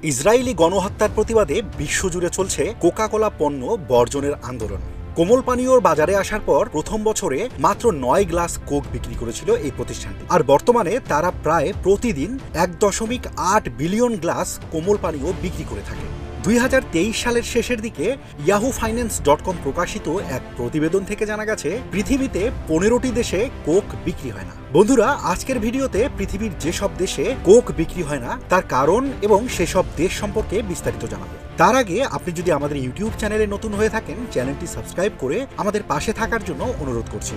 Israeli গণহত্যার প্রতিবাদে বিশ্বজুড়ে চলছে কোকা কোলা পণ্য বর্জনের আন্দোলন। কোমল পানীয়র বাজারে আসার পর প্রথম বছরে মাত্র 9 গ্লাস কোক বিক্রি করেছিল এই প্রতিষ্ঠানটি, আর বর্তমানে তারা প্রায় প্রতিদিন 1.8 বিলিয়ন গ্লাস কোমল পানীয় বিক্রি করে থাকে। 2023 সালের শেষের দিকে yahoofinance.com প্রকাশিত এক প্রতিবেদন থেকে জানা গেছে পৃথিবীতে 15টি দেশে কোক বিক্রি হয় না। বন্ধুরা, আজকের ভিডিওতে পৃথিবীর যেসব দেশে কোক বিক্রি হয় না তার কারণ এবং সেসব দেশ সম্পর্কে বিস্তারিত জানাবো। তার আগে আপনি যদি আমাদের ইউটিউব চ্যানেলে নতুন হয়ে থাকেন, চ্যানেলটি সাবস্ক্রাইব করে আমাদের পাশে থাকার জন্য অনুরোধ করছি।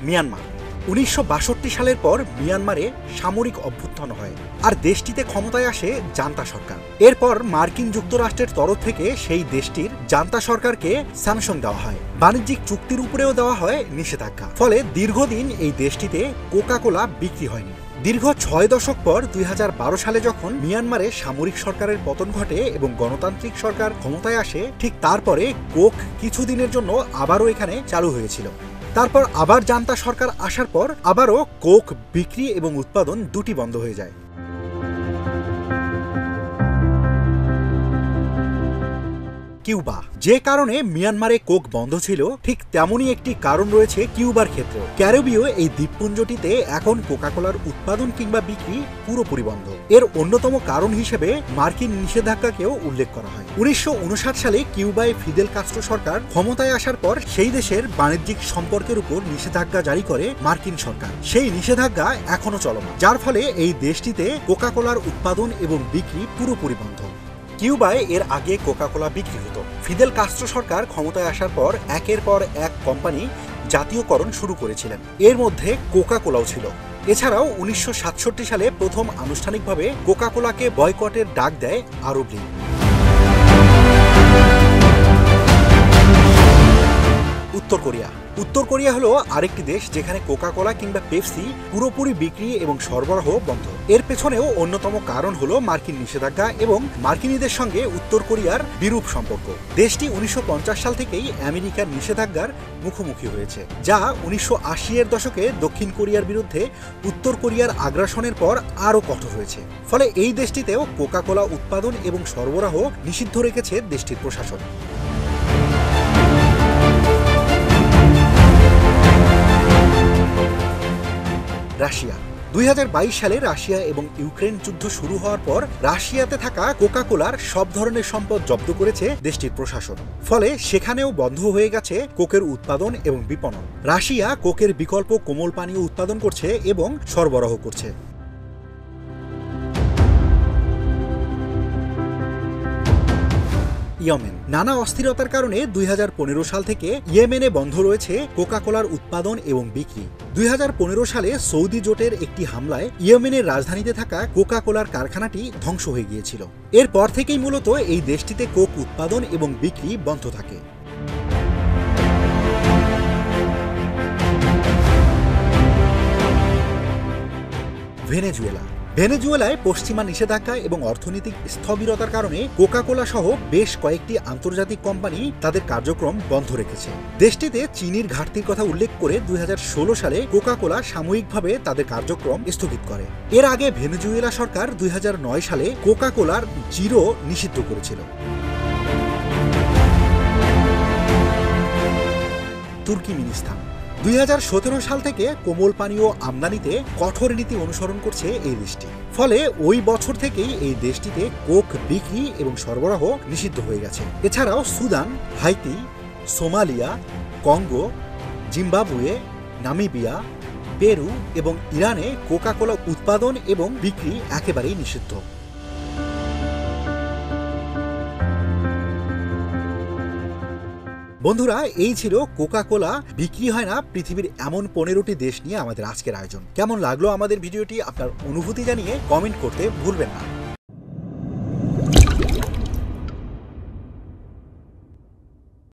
মিয়ানমার 1962 সালের পর মিয়ানমারে সামরিক অভ্যুত্থান হয় আর দেশটিতে ক্ষমতায় আসে জান্তা সরকার। এরপর মার্কিন যুক্তরাষ্ট্রের তরফ থেকে সেই দেশটির জান্তা সরকারকে স্যাংশন দেওয়া হয়, বাণিজ্যিক চুক্তির উপরেও দেওয়া হয় নিষেধাজ্ঞা। ফলে দীর্ঘদিন এই দেশটিতে কোকা কোলা বিক্রি হয়নি। দীর্ঘ 6 দশক পর 2012 সালে যখন মিয়ানমারে সামরিক সরকারের পতন ঘটে এবং গণতান্ত্রিক সরকার ক্ষমতায় আসে, ঠিক তারপরে কোক কিছুদিনের জন্য আবারও এখানে চালু হয়েছিল। তারপর আবার জান্তা সরকার আসার পর আবারও কোক বিক্রি এবং উৎপাদন দুটি বন্ধ হয়ে যায়। কিউবা, যে কারণে মিয়ানমারে কোক বন্ধ ছিল, ঠিক তেমনই একটি কারণ রয়েছে কিউবার ক্ষেত্রে। ক্যারিবীয় এই দ্বীপপুঞ্জটিতে এখন কোকা কোলার উৎপাদন কিংবা বিক্রি পুরোপুরি বন্ধ। এর অন্যতম কারণ হিসেবে মার্কিন নিষেধাজ্ঞাকেও উল্লেখ করা হয়। 1959 সালে কিউবায় ফিদেল কাস্ট্রো সরকার ক্ষমতায় আসার পর সেই দেশের বাণিজ্যিক সম্পর্কের উপর নিষেধাজ্ঞা জারি করে মার্কিন সরকার। সেই নিষেধাজ্ঞা এখনো চলমান, যার ফলে এই দেশটিতে কোকা কোলার উৎপাদন এবং বিক্রি পুরোপুরি বন্ধ। কিউবায় এর আগে কোকা কোলা বিক্রি হতো। ফিদেল কাস্ট্রো সরকার ক্ষমতায় আসার পর একের পর এক কোম্পানি জাতীয়করণ শুরু করেছিলেন, এর মধ্যে কোকা কোলাও ছিল। এছাড়াও 1967 সালে প্রথম আনুষ্ঠানিকভাবে কোকা কোলাকে বয়কটের ডাক দেয় আরব লীগ। উত্তর কোরিয়া হলো আরেকটি দেশ যেখানে কোকা কোলা কিংবা পেপসি পুরোপুরি বিক্রি এবং সরবরাহ বন্ধ। এর পেছনেও অন্যতম কারণ হলো মার্কিন নিষেধাজ্ঞা এবং মার্কিনীদের সঙ্গে উত্তর কোরিয়ার বিরূপ সম্পর্ক। দেশটি 1950 সাল থেকেই আমেরিকার নিষেধাজ্ঞার মুখোমুখি হয়েছে, যা 1980-এর দশকে দক্ষিণ কোরিয়ার বিরুদ্ধে উত্তর কোরিয়ার আগ্রাসনের পর আরও কঠোর হয়েছে। ফলে এই দেশটিতেও কোকা কোলা উৎপাদন এবং সরবরাহ নিষিদ্ধ রেখেছে দেশটির প্রশাসন। রাশিয়া 2022 সালে রাশিয়া এবং ইউক্রেন যুদ্ধ শুরু হওয়ার পর রাশিয়াতে থাকা কোকা কোলার সব ধরনের সম্পদ জব্দ করেছে দেশটির প্রশাসন। ফলে সেখানেও বন্ধ হয়ে গেছে কোকের উৎপাদন এবং বিপণন। রাশিয়া কোকের বিকল্প কোমল পানীয় উৎপাদন করছে এবং সরবরাহ করছে। ইয়েমেন, নানা অস্থিরতার কারণে 2015 সাল থেকে ইয়েমেনে বন্ধ রয়েছে কোকা কোলার উৎপাদন এবং বিক্রি। 2015 সালে সৌদি জোটের একটি হামলায় ইয়েমেনের রাজধানীতে থাকা কোকা কোলার কারখানাটি ধ্বংস হয়ে গিয়েছিল। এরপর থেকেই মূলত এই দেশটিতে কোক উৎপাদন এবং বিক্রি বন্ধ থাকে। ভেনেজুয়েলায় পশ্চিমা নিষেধাজ্ঞা এবং অর্থনৈতিক স্থবিরতার কারণে কোকা কোলা সহ বেশ কয়েকটি আন্তর্জাতিক কোম্পানি তাদের কার্যক্রম বন্ধ রেখেছে। দেশটিতে চিনির ঘাটতির কথা উল্লেখ করে 2016 সালে কোকা কোলা সাময়িকভাবে তাদের কার্যক্রম স্থগিত করে। এর আগে ভেনেজুয়েলা সরকার 2009 সালে কোকা কোলার জিরো নিষিদ্ধ করেছিল। তুর্কমেনিস্তান 2017 সাল থেকে কোমল পানীয় আমদানিতে কঠোর নীতি অনুসরণ করছে এই দেশটি। ফলে ওই বছর থেকেই এই দেশটিতে কোক বিক্রি এবং সরবরাহ নিষিদ্ধ হয়ে গেছে। এছাড়াও Sudan, Haiti, Somalia, Congo, Zimbabwe, Namibia, Peru এবং ইরানে কোকা কোলা উৎপাদন এবং বিক্রি একেবারেই নিষিদ্ধ। বন্ধুরা, এই ছিল কোকা কোলা বিক্রি হয় না পৃথিবীর এমন 15টি দেশ নিয়ে আমাদের আজকের আয়োজন। কেমন লাগলো আমাদের ভিডিওটি? আপনার অনুভূতি জানিয়ে কমেন্ট করতে ভুলবেন না।